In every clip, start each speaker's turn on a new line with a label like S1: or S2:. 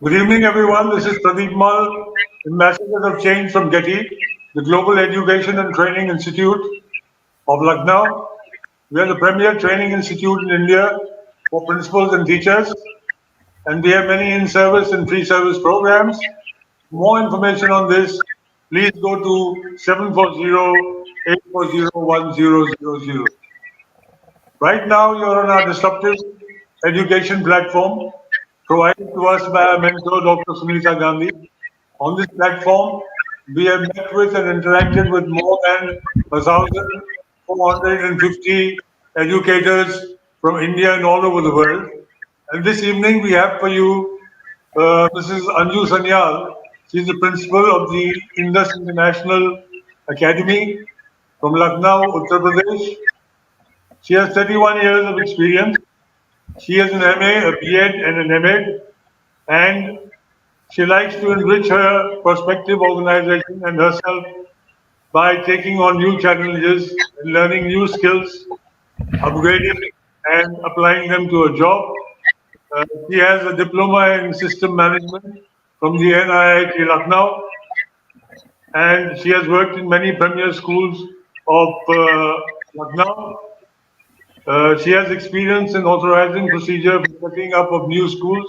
S1: Good evening, everyone. This is Pradeep, Ambassador of Change from GETI, the Global Education and Training Institute of Lucknow. We are the premier training institute in India for principals and teachers, and we have many in-service and free-service programs. For more information on this, please go to 740-840-1000. Right now, you're on our disruptive education platform provided to us by our mentor, Dr. Sunita Gandhi. On this platform, we have met with and interacted with more than 1,450 educators from India and all over the world. And this evening, we have for you Mrs. Anju Sanyal. She's the principal of the Indus International Academy from Lucknow, Uttar Pradesh. She has 31 years of experience. She has an MA, a B.Ed, and an M.Ed, and she likes to enrich her prospective organization and herself by taking on new challenges and learning new skills, upgrading and applying them to a job. She has a diploma in system management from the NIIT Lucknow, and she has worked in many premier schools of Lucknow. She has experience in authorizing procedure for setting up of new schools,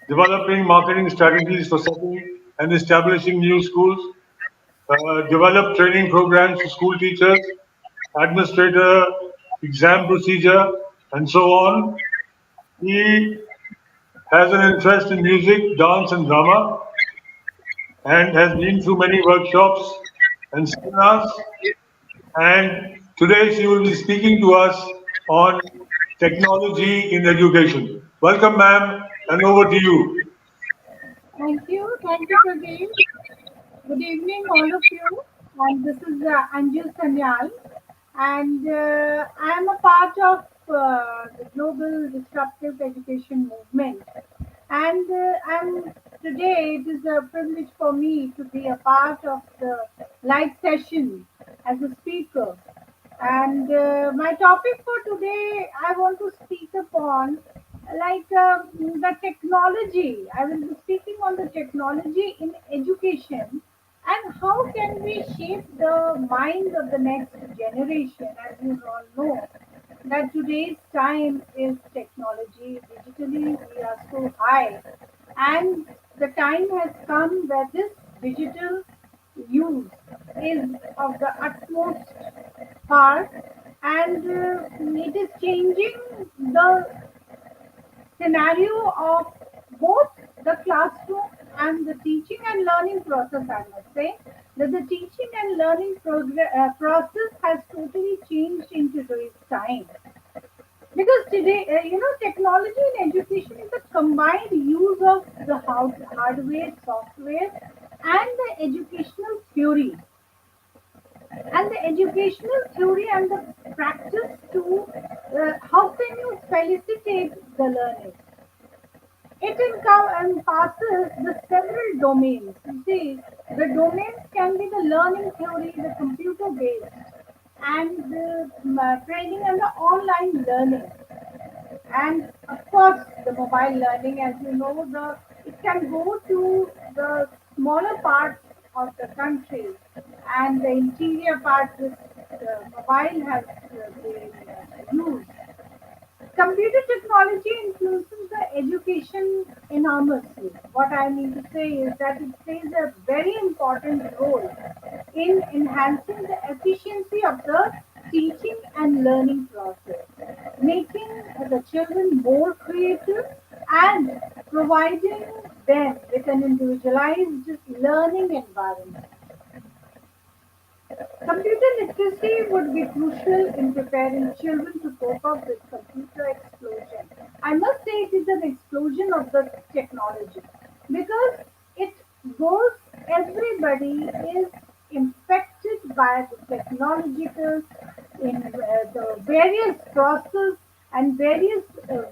S1: developing marketing strategies for setting and establishing new schools, develop training programs for school teachers, administrator, exam procedure, and so on. He has an interest in music, dance, and drama, and has been through many workshops and seminars. And today she will be speaking to us on technology in education. Welcome, ma'am, and over to you.
S2: Thank you, Pradeep. Good evening, all of you. And this is Anju Sanyal, and I am a part of the global disruptive education movement. And I'm today it is a privilege for me to be a part of the live session as a speaker. And my topic for today, I want to speak upon the technology. I will be speaking on the technology in education and how can we shape the mind of the next generation. As you all know, that today's time is technology. Digitally, we are so high, and the time has come where this digital use is of the utmost part, and it is changing the scenario of both the classroom and the teaching and learning process. I must say that the teaching and learning process has totally changed in today's time, because today technology in education is a combined use of the hardware, software, and the educational theory and the practice to how can you felicitate the learning. It encompasses the several domains. You see, the domains can be the learning theory, the computer based, and the training and the online learning, and of course the mobile learning. As you know, the it can go to the smaller parts of the country, and the interior parts this mobile has been used. Computer technology influences the education enormously. What I mean to say is that it plays a very important role in enhancing the efficiency of the teaching and learning process, making the children more creative and providing them with an individualized learning environment. Computer literacy would be crucial in preparing children to cope up with computer explosion. I must say it is an explosion of the technology, because it goes, everybody is infected by the technological in the various process and various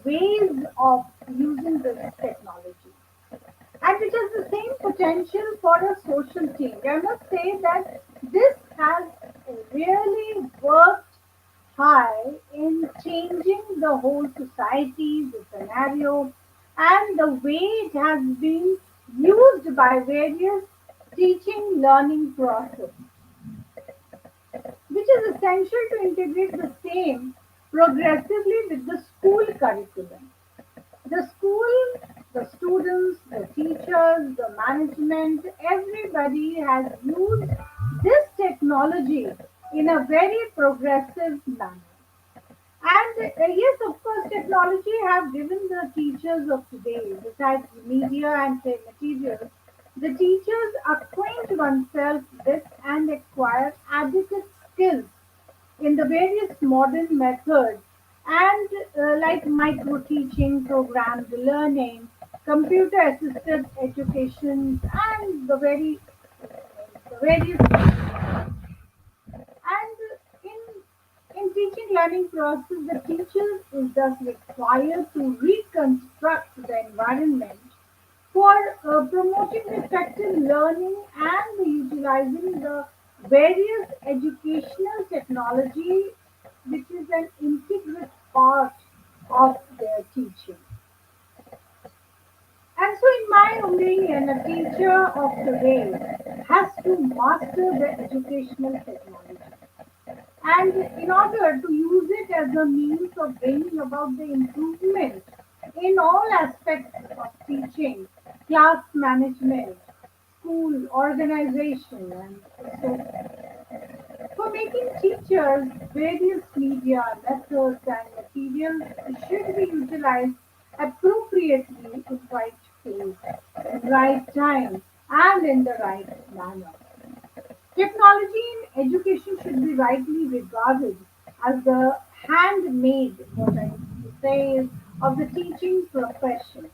S2: ways of using this technology, and it has the same potential for a social change. I must say that this has really worked high in changing the whole society, the scenario, and the way it has been used by various teaching learning process, which is essential to integrate the same progressively with the school curriculum. The school, the students, the teachers, the management, everybody has used this technology in a very progressive manner. And yes, of course, technology have given the teachers of today, besides media and materials, the teachers acquaint oneself with and acquire adequate skills in the various modern methods and like micro teaching, programmed learning, computer assisted education, and the various and in teaching learning process, the teacher is thus required to reconstruct the environment for promoting effective learning and utilizing the various educational technology which is an integral part of their teaching. And so, in my opinion, a teacher of today has to master the educational technology. And in order to use it as a means of bringing about the improvement in all aspects of teaching, class management, school organization, and so for making teachers, various media methods and materials should be utilized appropriately in right place, in right time, and in the right manner. Technology in education should be rightly regarded as the handmaid, what I used to say is, of the teaching profession.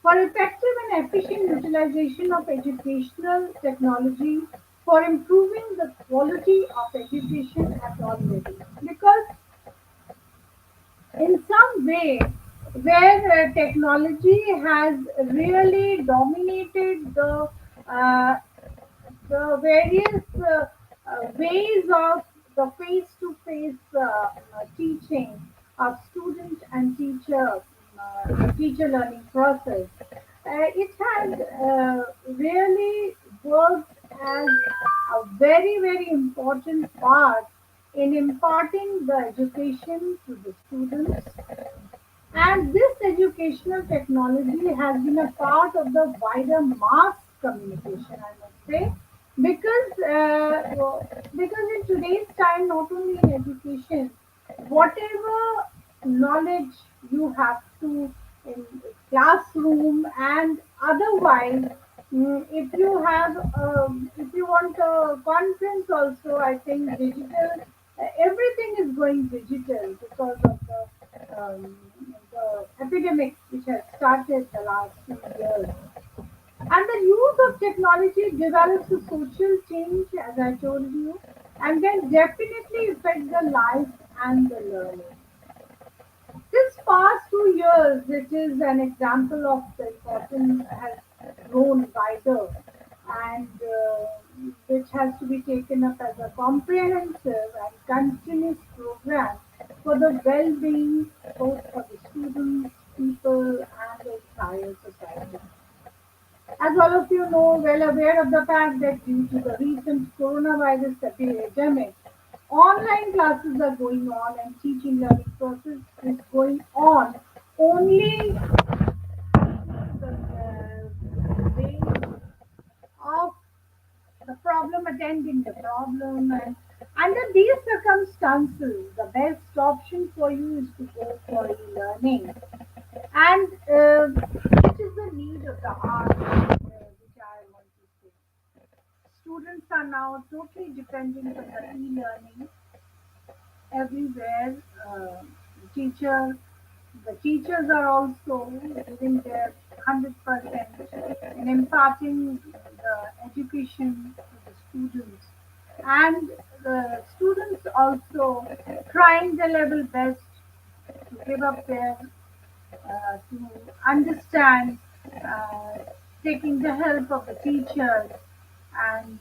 S2: For effective and efficient utilization of educational technology for improving the quality of education at all levels. Because in some way, where technology has really dominated uh, the various ways of the face-to-face teaching of student and teacher learning process. It has really worked as a very important part in imparting the education to the students, and this educational technology has been a part of the wider mass communication, I must say, because in today's time, not only in education, whatever knowledge you have to in classroom and otherwise, if you want a conference also, I think digital, everything is going digital because of the epidemic which has started the last few years. And the use of technology develops a social change, as I told you, and then definitely affect the life and the learning. This past 2 years, it is an example of the importance has grown wider and which has to be taken up as a comprehensive and continuous program for the well-being both for the students, people, and the entire society. As all of you know, well aware of the fact that due to the recent coronavirus epidemic, online classes are going on and teaching learning process is going on only the way of the problem attending the problem, and under these circumstances the best option for you is to go for e-learning, and it is the need of the hour, which I want to say. Students are now totally dependent on the e-learning everywhere. Teacher, the teachers are also giving their 100% in imparting the education to the students, and the students also trying their level best to give up their to understand, uh, taking the help of the teachers, and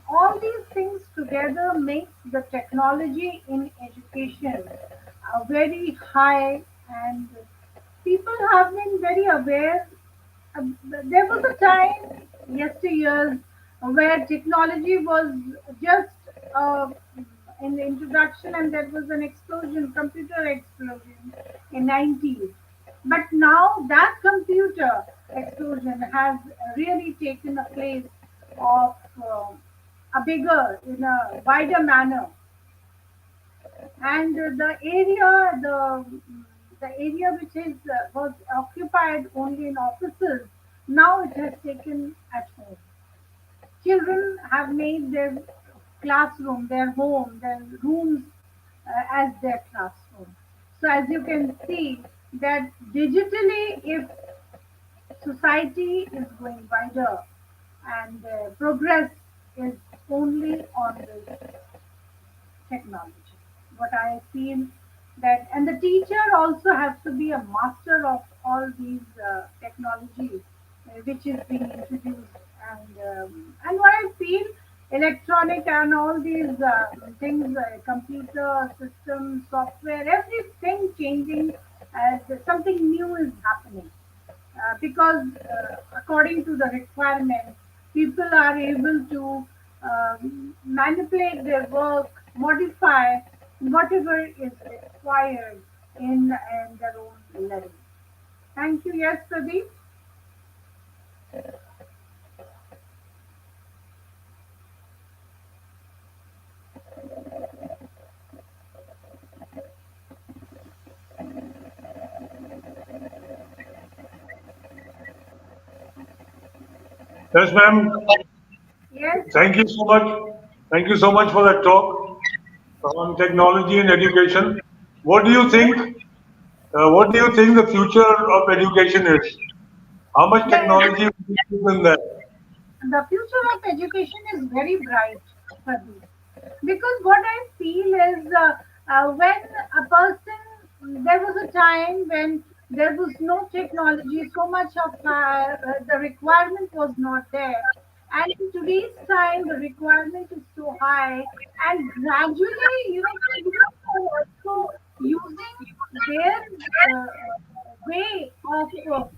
S2: all these things together makes the technology in education very high and people have been very aware. There was a time, yesteryears, where technology was just uh, in the introduction, and there was an explosion, computer explosion in 90s. But now that computer explosion has really taken a place of a bigger, in a wider manner, and the area which is was occupied only in offices, now it has taken at home. Children have made their classroom, their home, their rooms as their classroom. So as you can see that digitally, if society is going wider, and progress is only on this technology. What I feel that, and the teacher also has to be a master of all these technologies which is being introduced, and what I feel, electronic and all these things, computer systems, software, everything changing as something new is happening, because according to the requirement, people are able to manipulate their work, modify whatever is required in their own level. Thank you. Yes, Pradeep.
S1: Yes, ma'am.
S2: Yes.
S1: Thank you so much. Thank you so much for that talk on technology and education. What do you
S2: Yes.
S1: think? What do you think the future of education is? How much
S2: The,
S1: technology will be in that?
S2: the future of education is very bright, Pradeep. Because what I feel is, when a person, there was a time when there was no technology, so much of the requirement was not there. And in today's time, the requirement is so high, and gradually, children are also using their way of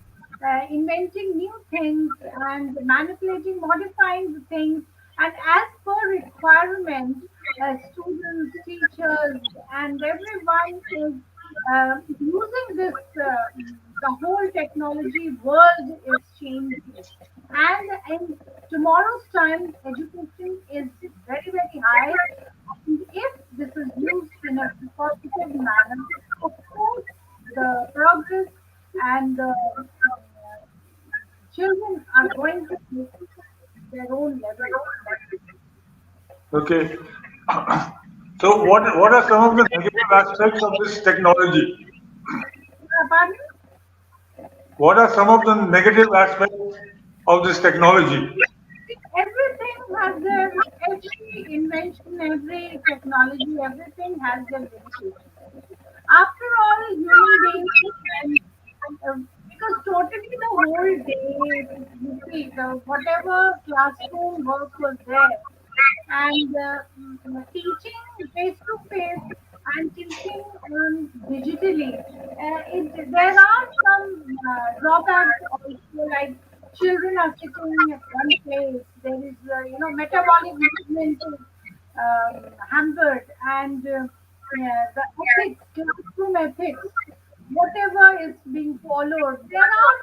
S2: inventing new things and manipulating, modifying the things, and as per requirement, students, teachers, and everyone is using this. The whole technology world is changing, and in tomorrow's time, education is very very high. And if this is used in a positive manner, of course, the progress and the children are going to take their own level.
S1: Okay. So, what are some of the negative aspects of this technology?
S2: Pardon?
S1: What are some of the negative aspects of this technology?
S2: Everything has their, every invention, every technology, everything has their limitations. After all, human beings, and because totally the whole day, you see, the whatever classroom work was there, and teaching face to face and teaching digitally. There are some drawbacks also, like children are sitting at one place. There is, metabolic movement is hampered, and the ethics, classroom ethics, whatever is being followed. There are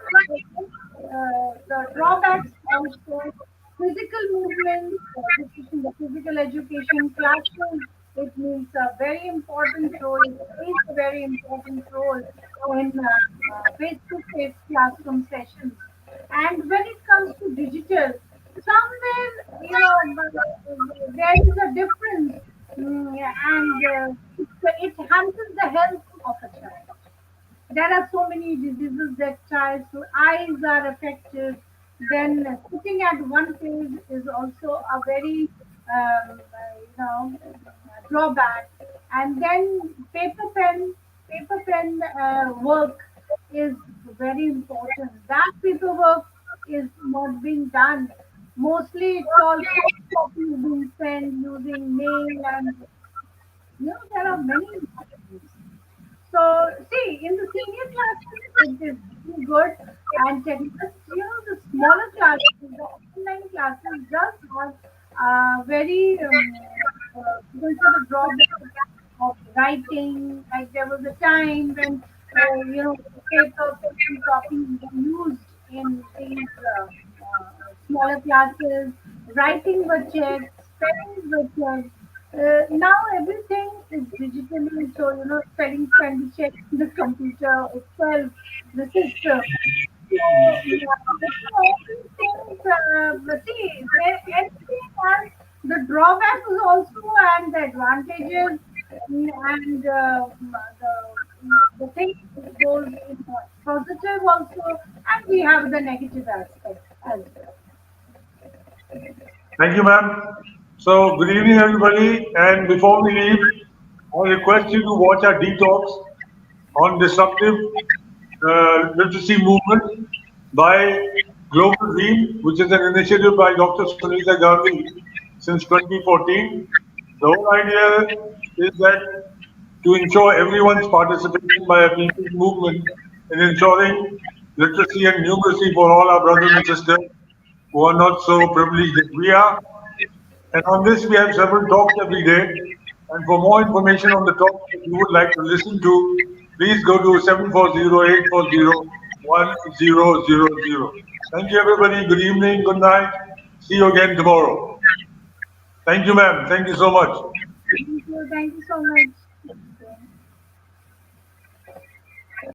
S2: the drawbacks also. Physical movement, this is in the physical education classroom. It means a very important role. It plays a very important role in face-to-face classroom sessions. And when it comes to digital, somewhere, there is a difference, and it hampers the health of a child. There are so many diseases that child's eyes are affected. Then sitting at one place is also a very drawback. And then paper pen work is very important. That paperwork is not being done. Mostly it's all soft copies being sent using mail, and there are many things. So, see, in the senior classes, it is really good. And just, the smaller classes, the online classes just have very, you can say the drawback of writing. Like there was a time when, paper, pencil, copy were used in these smaller classes. Writing were checked, spellings were checked. Now everything is digitally, so spellings can be checked in the computer itself, the system. So, all these things, but see, everything has the drawbacks also and the advantages, and the thing goes in positive also, and we have the negative aspect as well.
S1: Thank you, ma'am. So, good evening, everybody. And before we leave, I request you to watch our detox on disruptive literacy movement by Global Dream, which is an initiative by Dr. Sunita Gandhi since 2014. The whole idea is that to ensure everyone's participation by a people's movement in ensuring literacy and numeracy for all our brothers and sisters who are not so privileged as we are. And on this, we have several talks every day. And for more information on the talks that you would like to listen to, please go to 740-840-1000. Thank you, everybody. Good evening. Good night. See you again tomorrow. Thank you, ma'am. Thank you so much.
S2: Thank you so much.